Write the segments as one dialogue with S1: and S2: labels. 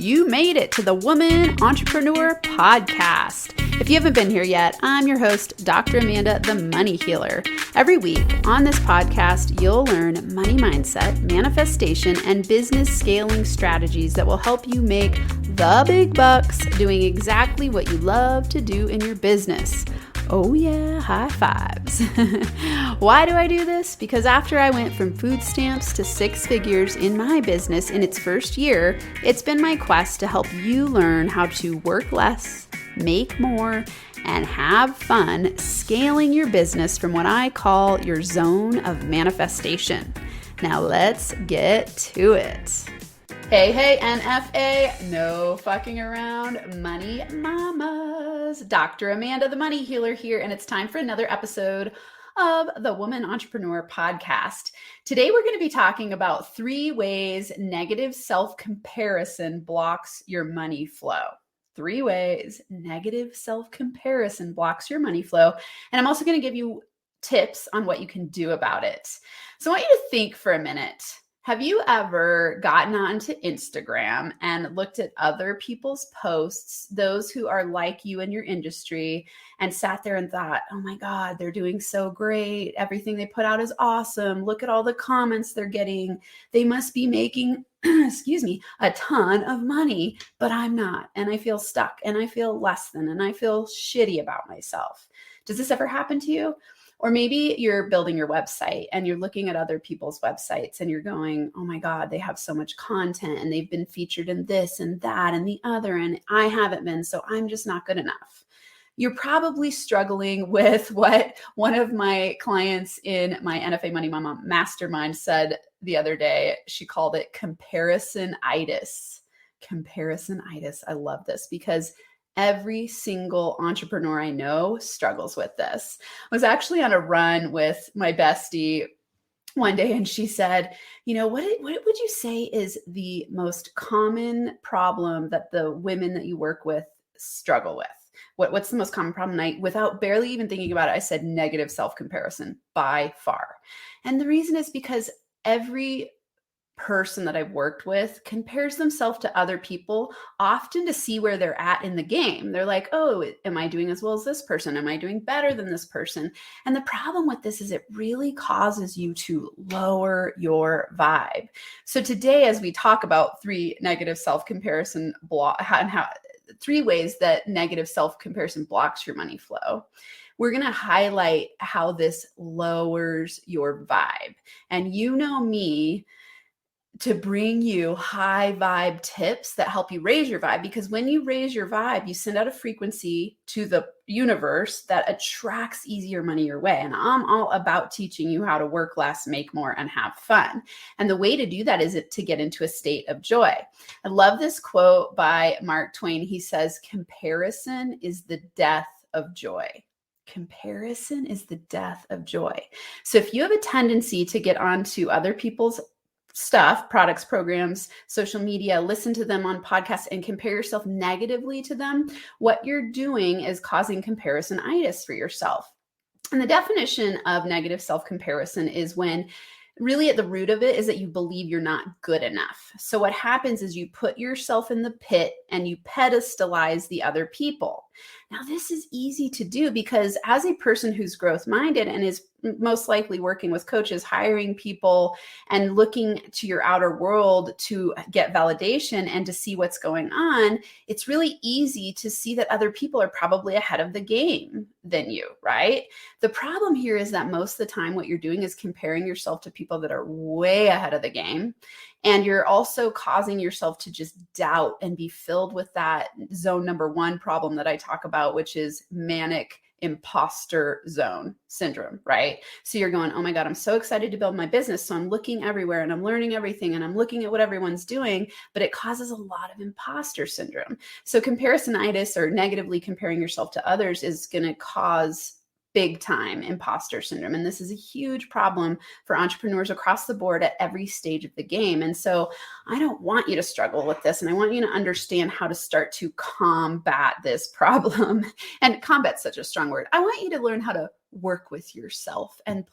S1: You made it to the Woman Entrepreneur Podcast. If you haven't been here yet, I'm your host, Dr. Amanda, the Money Healer. Every week on this podcast, you'll learn money mindset, manifestation, and business scaling strategies that will help you make the big bucks doing exactly what you love to do in your business. Oh yeah, high fives. Why do I do this? Because after I went from food stamps to six figures in my business in its first year, it's been my quest to help you learn how to work less, make more, and have fun scaling your business from what I call your zone of manifestation. Now let's get to it. Hey, NFA, no fucking around, money mamas. Dr. Amanda, the Money Healer here, and it's time for another episode of the Woman Entrepreneur Podcast. Today, we're going to be talking about 3 ways negative self-comparison blocks your money flow. 3 ways negative self-comparison blocks your money flow. And I'm also going to give you tips on what you can do about it. So I want you to think for a minute. Have you ever gotten onto Instagram and looked at other people's posts, those who are like you in your industry, and sat there and thought, oh my God, they're doing so great. Everything they put out is awesome. Look at all the comments they're getting. They must be making, a ton of money, but I'm not. And I feel stuck and I feel less than, and I feel shitty about myself. Does this ever happen to you? Or maybe you're building your website and you're looking at other people's websites and you're going, oh my God, they have so much content and they've been featured in this and that and the other, and I haven't been, so I'm just not good enough. You're probably struggling with what one of my clients in my NFA Money Mama Mastermind said the other day. She called it comparison-itis. Comparison-itis. I love this because every single entrepreneur I know struggles with this. I was actually on a run with my bestie one day, and she said, what would you say is the most common problem that the women that you work with struggle with? What's the most common problem? Without barely even thinking about it, I said negative self-comparison by far. And the reason is because every person that I've worked with compares themselves to other people, often to see where they're at in the game. They're like, oh, am I doing as well as this person? Am I doing better than this person? And the problem with this is it really causes you to lower your vibe. So today, as we talk about 3 negative self-comparison and 3 ways that negative self-comparison blocks your money flow, we're going to highlight how this lowers your vibe. And you know me to bring you high vibe tips that help you raise your vibe, because when you raise your vibe, you send out a frequency to the universe that attracts easier money your way. And I'm all about teaching you how to work less, make more, and have fun. And the way to do that is to get into a state of joy. I love this quote by Mark Twain. He says, comparison is the death of joy. Comparison is the death of joy. So if you have a tendency to get onto other people's stuff, products, programs, social media, listen to them on podcasts and compare yourself negatively to them, what you're doing is causing comparison-itis for yourself. And the definition of negative self-comparison is when really at the root of it is that you believe you're not good enough. So what happens is you put yourself in the pit and you pedestalize the other people. Now, this is easy to do because as a person who's growth-minded and is most likely working with coaches, hiring people, and looking to your outer world to get validation and to see what's going on, it's really easy to see that other people are probably ahead of the game than you, right? The problem here is that most of the time what you're doing is comparing yourself to people that are way ahead of the game. And you're also causing yourself to just doubt and be filled with that zone number 1 problem that I talk about, which is manic imposter zone syndrome, right? So you're going, oh my God, I'm so excited to build my business. So I'm looking everywhere and I'm learning everything and I'm looking at what everyone's doing, but it causes a lot of imposter syndrome. So comparison-itis, or negatively comparing yourself to others, is going to cause big time imposter syndrome. And this is a huge problem for entrepreneurs across the board at every stage of the game. And so I don't want you to struggle with this. And I want you to understand how to start to combat this problem. And combat's such a strong word. I want you to learn how to work with yourself and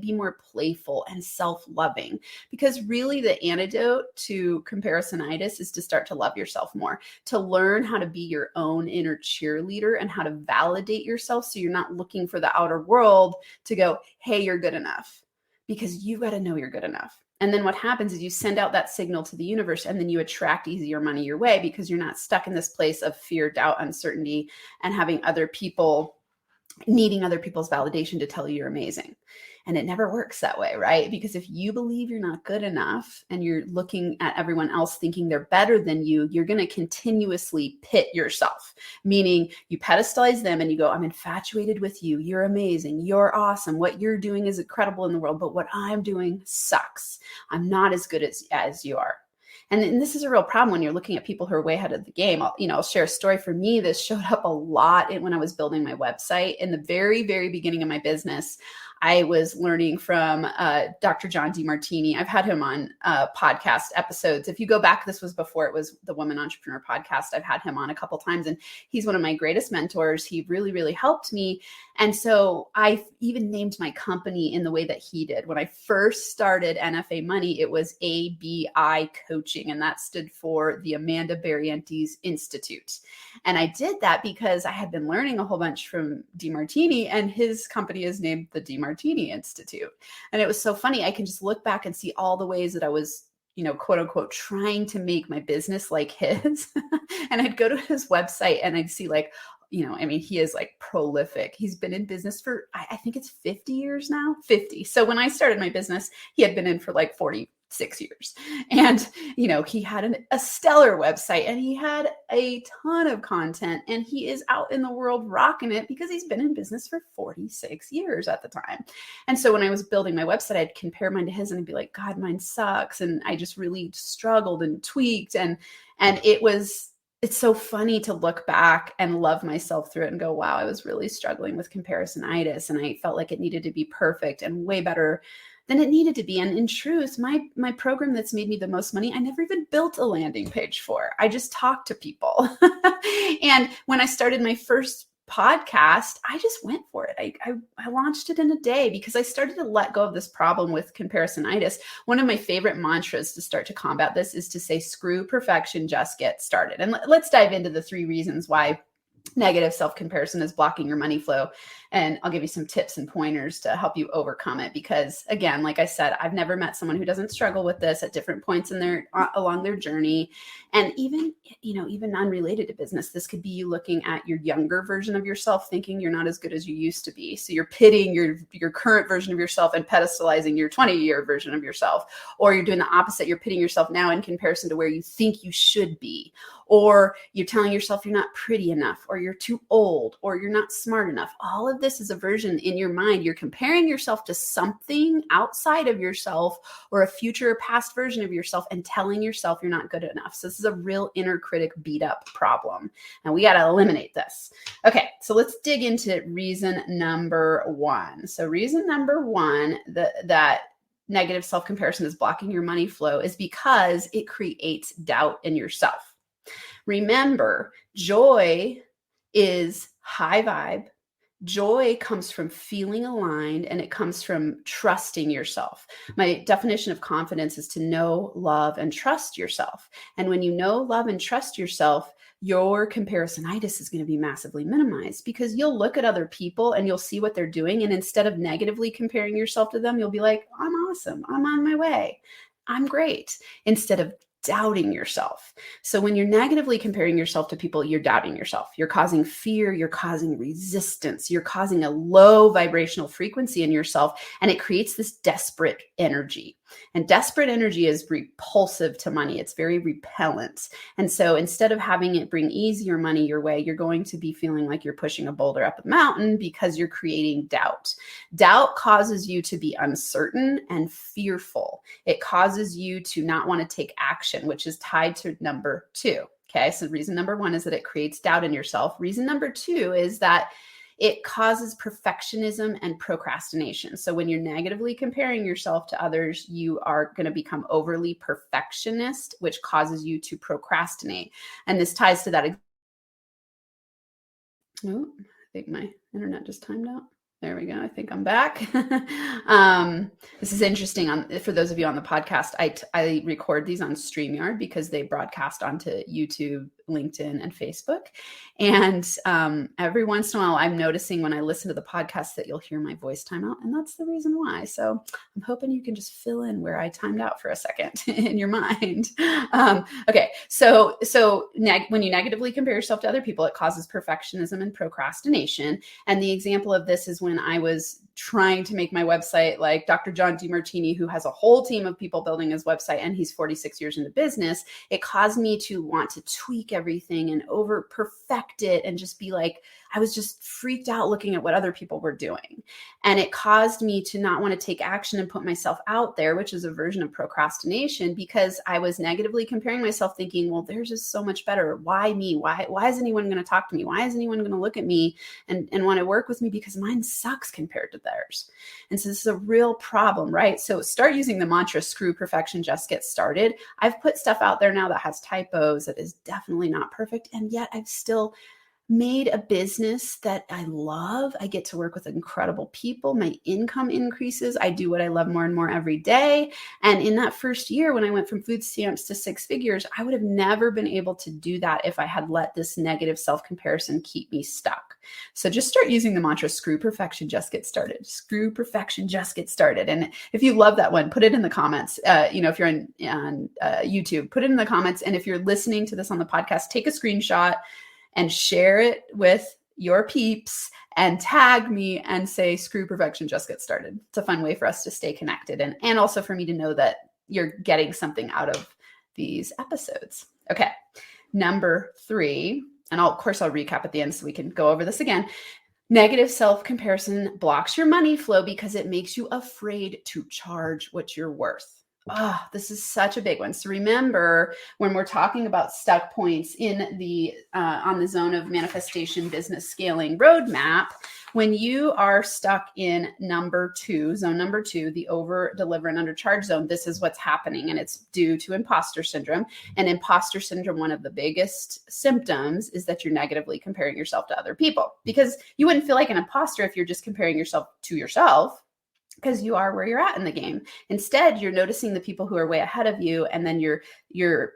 S1: be more playful and self-loving, because really the antidote to comparison-itis is to start to love yourself more, to learn how to be your own inner cheerleader and how to validate yourself, so you're not looking for the outer world to go, hey, you're good enough, because you've got to know you're good enough. And then what happens is you send out that signal to the universe, and then you attract easier money your way, because you're not stuck in this place of fear, doubt, uncertainty, and having needing other people's validation to tell you you're amazing. And it never works that way, right? Because if you believe you're not good enough and you're looking at everyone else thinking they're better than you, you're going to continuously pit yourself, meaning you pedestalize them and you go, I'm infatuated with you. You're amazing. You're awesome. What you're doing is incredible in the world, but what I'm doing sucks. I'm not as good as you are. And this is a real problem when you're looking at people who are way ahead of the game. I'll share a story for me. This showed up a lot when I was building my website. In the very, very beginning of my business, I was learning from Dr. John DeMartini. I've had him on podcast episodes. If you go back, this was before it was the Woman Entrepreneur podcast. I've had him on a couple times, and he's one of my greatest mentors. He really, really helped me. And so I even named my company in the way that he did. When I first started NFA Money, it was ABI Coaching, and that stood for the Amanda Barrientez Institute. And I did that because I had been learning a whole bunch from DeMartini, and his company is named the DeMartini Institute. And it was so funny. I can just look back and see all the ways that I was, quote unquote, trying to make my business like his. And I'd go to his website and I'd see he is like prolific. He's been in business for, I think it's 50 years now, 50. So when I started my business, he had been in for like 46 years. And, he had a stellar website, and he had a ton of content, and he is out in the world rocking it because he's been in business for 46 years at the time. And so when I was building my website, I'd compare mine to his and I'd be like, God, mine sucks. And I just really struggled and tweaked. And it's so funny to look back and love myself through it and go, wow, I was really struggling with comparison-itis, and I felt like it needed to be perfect and way better than it needed to be. And in truth, my program that's made me the most money, I never even built a landing page for. I just talked to people. And when I started my first podcast, I just went for it. I launched it in a day because I started to let go of this problem with comparison-itis. One of my favorite mantras to start to combat this is to say, screw perfection, just get started. And let's dive into the 3 reasons why negative self-comparison is blocking your money flow. And I'll give you some tips and pointers to help you overcome it. Because again, like I said, I've never met someone who doesn't struggle with this at different points along their journey. And even unrelated to business, this could be you looking at your younger version of yourself, thinking you're not as good as you used to be. So you're pitting your current version of yourself and pedestalizing your 20-year version of yourself. Or you're doing the opposite. You're pitting yourself now in comparison to where you think you should be. Or you're telling yourself you're not pretty enough, or you're too old, or you're not smart enough. All of this is a version in your mind. You're comparing yourself to something outside of yourself or a future or past version of yourself and telling yourself you're not good enough. So this is a real inner critic beat up problem. And we got to eliminate this. Okay, so let's dig into reason number 1. So reason number 1 that negative self-comparison is blocking your money flow is because it creates doubt in yourself. Remember, joy is high vibe. Joy comes from feeling aligned, and it comes from trusting yourself. My definition of confidence is to know, love, and trust yourself. And when you know, love, and trust yourself, your comparison-itis is going to be massively minimized, because you'll look at other people and you'll see what they're doing. And instead of negatively comparing yourself to them, you'll be like, I'm awesome. I'm on my way. I'm great. Instead of doubting yourself. So when you're negatively comparing yourself to people, you're doubting yourself. You're causing fear. You're causing resistance. You're causing a low vibrational frequency in yourself, and it creates this desperate energy. And desperate energy is repulsive to money. It's very repellent. And so instead of having it bring easier money your way, you're going to be feeling like you're pushing a boulder up a mountain because you're creating doubt. Doubt causes you to be uncertain and fearful. It causes you to not want to take action, which is tied to number 2. Okay, so reason number 1 is that it creates doubt in yourself. Reason number 2 is that it causes perfectionism and procrastination. So when you're negatively comparing yourself to others, you are going to become overly perfectionist, which causes you to procrastinate. And this ties to that. Oh, I think my internet just timed out. There we go. I think I'm back. This is interesting. For those of you on the podcast, I record these on StreamYard because they broadcast onto YouTube, LinkedIn, and Facebook. And every once in a while, I'm noticing when I listen to the podcast that you'll hear my voice time out. And that's the reason why. So I'm hoping you can just fill in where I timed out for a second in your mind. Okay. So when you negatively compare yourself to other people, it causes perfectionism and procrastination. And the example of this is when I was trying to make my website like Dr. John DeMartini, who has a whole team of people building his website, and he's 46 years into business. It caused me to want to tweak everything and over perfect it and just be like, I was just freaked out looking at what other people were doing. And it caused me to not want to take action and put myself out there, which is a version of procrastination, because I was negatively comparing myself thinking, well, theirs is so much better. Why me? Why is anyone going to talk to me? Why is anyone going to look at me and want to work with me? Because mine sucks compared to theirs. And so this is a real problem, right? So start using the mantra, screw perfection, just get started. I've put stuff out there now that has typos, that is definitely not perfect. And yet I've still made a business that I love. I get to work with incredible people. My income increases. I do what I love more and more every day. And in that first year, when I went from food stamps to 6 figures, I would have never been able to do that if I had let this negative self-comparison keep me stuck. So just start using the mantra, screw perfection, just get started. Screw perfection, just get started. And if you love that one, put it in the comments. If you're on YouTube, put it in the comments. And if you're listening to this on the podcast, take a screenshot and share it with your peeps and tag me and say, screw perfection, just get started. It's a fun way for us to stay connected and also for me to know that you're getting something out of these episodes. Okay, number 3, and of course I'll recap at the end so we can go over this again. Negative self-comparison blocks your money flow because it makes you afraid to charge what you're worth. This is such a big one. So remember, when we're talking about stuck points in the on the zone of manifestation business scaling roadmap, when you are stuck in zone number 2, the over deliver and undercharge zone, this is what's happening. And it's due to imposter syndrome. And imposter syndrome, one of the biggest symptoms is that you're negatively comparing yourself to other people, because you wouldn't feel like an imposter if you're just comparing yourself to yourself, because you are where you're at in the game. Instead, you're noticing the people who are way ahead of you, and then you're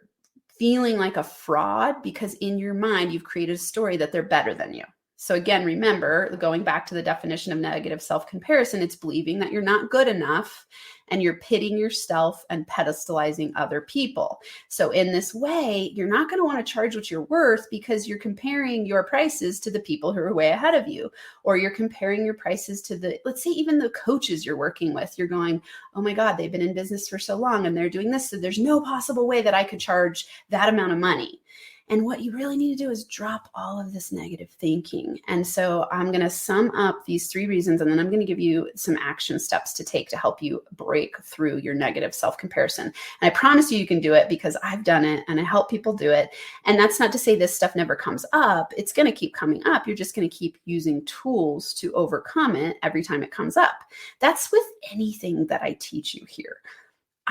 S1: feeling like a fraud because in your mind, you've created a story that they're better than you. So again, remember, going back to the definition of negative self-comparison, it's believing that you're not good enough and you're pitting yourself and pedestalizing other people. So in this way, you're not going to want to charge what you're worth because you're comparing your prices to the people who are way ahead of you, or you're comparing your prices to let's say even the coaches you're working with. You're going, oh my God, they've been in business for so long and they're doing this, so there's no possible way that I could charge that amount of money. And what you really need to do is drop all of this negative thinking. And so I'm going to sum up these 3 reasons, and then I'm going to give you some action steps to take to help you break through your negative self-comparison. And I promise you can do it because I've done it and I help people do it. And that's not to say this stuff never comes up. It's going to keep coming up. You're just going to keep using tools to overcome it every time it comes up. That's with anything that I teach you here.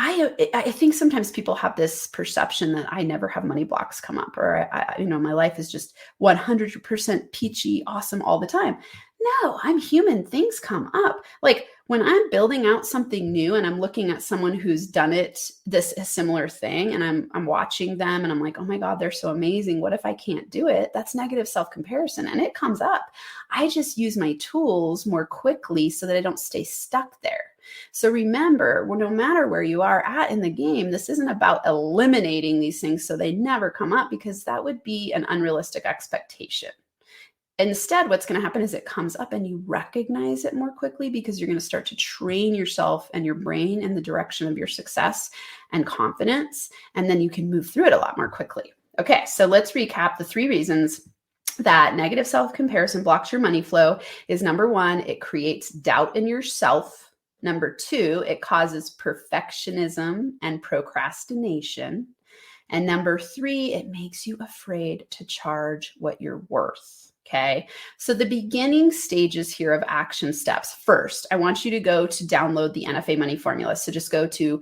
S1: I think sometimes people have this perception that I never have money blocks come up, or my life is just 100% peachy, awesome all the time. No, I'm human. Things come up. Like when I'm building out something new and I'm looking at someone who's done a similar thing, and I'm watching them and I'm like, oh my God, they're so amazing. What if I can't do it? That's negative self-comparison, and it comes up. I just use my tools more quickly so that I don't stay stuck there. So remember, no matter where you are at in the game, this isn't about eliminating these things so they never come up, because that would be an unrealistic expectation. Instead, what's going to happen is it comes up and you recognize it more quickly, because you're going to start to train yourself and your brain in the direction of your success and confidence. And then you can move through it a lot more quickly. Okay, so let's recap the 3 reasons that negative self-comparison blocks your money flow. Is number 1, it creates doubt in yourself. Number 2, it causes perfectionism and procrastination. And number 3, it makes you afraid to charge what you're worth. Okay. So the beginning stages here of action steps. First, I want you to go to download the NFA money formula. So just go to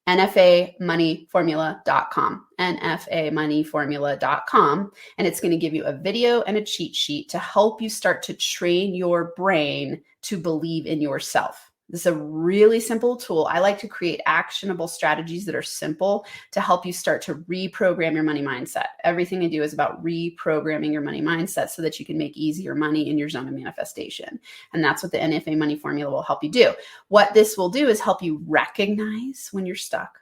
S1: nfamoneyformula.com, nfamoneyformula.com. And it's going to give you a video and a cheat sheet to help you start to train your brain to believe in yourself. This is a really simple tool. I like to create actionable strategies that are simple to help you start to reprogram your money mindset. Everything I do is about reprogramming your money mindset so that you can make easier money in your zone of manifestation. And that's what the NFA Money Formula will help you do. What this will do is help you recognize when you're stuck.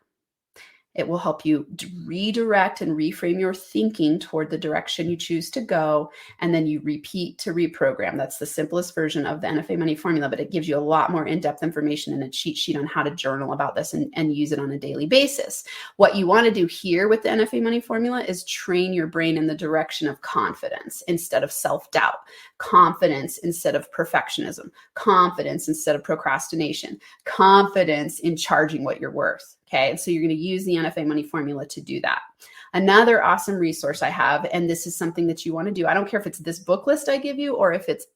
S1: It will help you redirect and reframe your thinking toward the direction you choose to go. And then you repeat to reprogram. That's the simplest version of the NFA Money Formula, but it gives you a lot more in-depth information and a cheat sheet on how to journal about this and use it on a daily basis. What you want to do here with the NFA Money Formula is train your brain in the direction of confidence instead of self-doubt, confidence instead of perfectionism, confidence instead of procrastination, confidence in charging what you're worth. Okay, and so you're going to use the NFA Money Formula to do that. Another awesome resource I have, and this is something that you want to do. I don't care if it's this book list I give you or if it's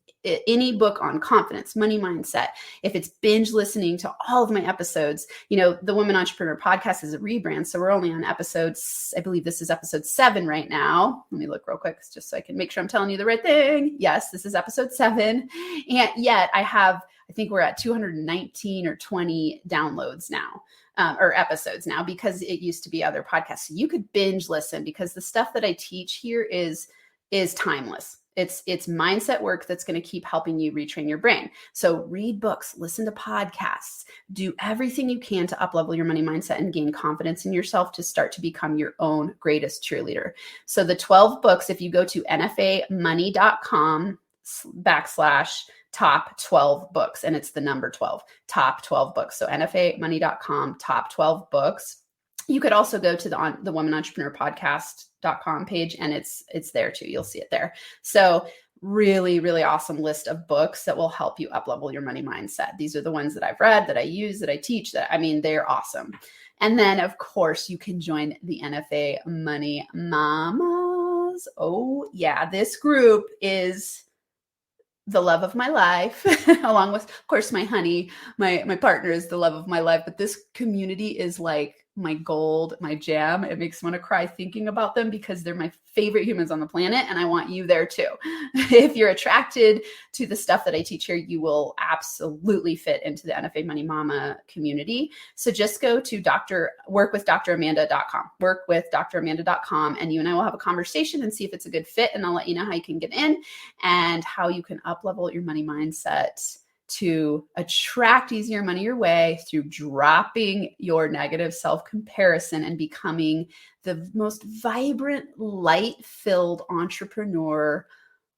S1: any book on confidence, money mindset, if it's binge listening to all of my episodes. You know, the Women Entrepreneur Podcast is a rebrand, so we're only on episodes, I believe this is episode 7 right now. Let me look real quick just so I can make sure I'm telling you the right thing. Yes, this is episode 7. And yet I think we're at 219 or 20 downloads now. Or episodes now, because it used to be other podcasts. So you could binge listen because the stuff that I teach here is timeless. It's mindset work that's going to keep helping you retrain your brain. So read books, listen to podcasts, do everything you can to uplevel your money mindset and gain confidence in yourself to start to become your own greatest cheerleader. So the 12 books, if you go to nfamoney.com/top 12 books, and it's the number 12, top 12 books. So nfamoney.com, top 12 books. You could also go to the Women Entrepreneur Podcast.com page, and it's there too. You'll see it there. So really, really awesome list of books that will help you uplevel your money mindset. These are the ones that I've read, that I use, that I teach, they're awesome. And then of course you can join the NFA Money Mamas. Oh yeah, this group is the love of my life, along with, of course, my honey, my partner is the love of my life. But this community is like my gold, my jam. It makes me want to cry thinking about them because they're my favorite humans on the planet. And I want you there too. If you're attracted to the stuff that I teach here, you will absolutely fit into the NFA Money Mama community. So just go to workwithdramanda.com, and you and I will have a conversation and see if it's a good fit. And I'll let you know how you can get in and how you can up-level your money mindset to attract easier money your way through dropping your negative self-comparison and becoming the most vibrant, light-filled entrepreneur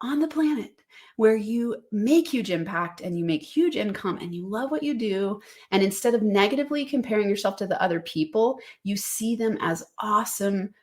S1: on the planet, where you make huge impact and you make huge income and you love what you do. And instead of negatively comparing yourself to the other people, you see them as awesome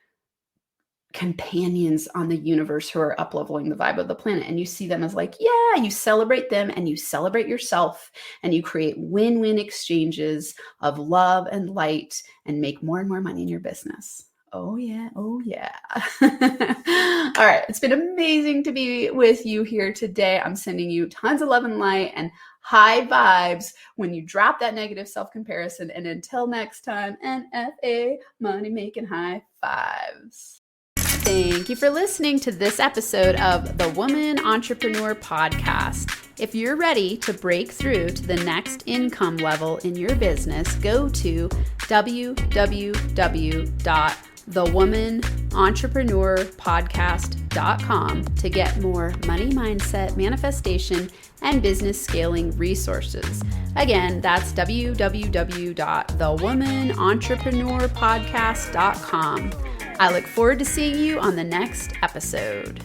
S1: companions on the universe who are up-leveling the vibe of the planet. And you see them as like, yeah, you celebrate them and you celebrate yourself and you create win-win exchanges of love and light and make more and more money in your business. Oh yeah. Oh yeah. All right. It's been amazing to be with you here today. I'm sending you tons of love and light and high vibes when you drop that negative self-comparison. And until next time, NFA money making high fives. Thank you for listening to this episode of the Woman Entrepreneur Podcast. If you're ready to break through to the next income level in your business, go to www.thewomanentrepreneurpodcast.com to get more money mindset, manifestation, and business scaling resources. Again, that's www.thewomanentrepreneurpodcast.com. I look forward to seeing you on the next episode.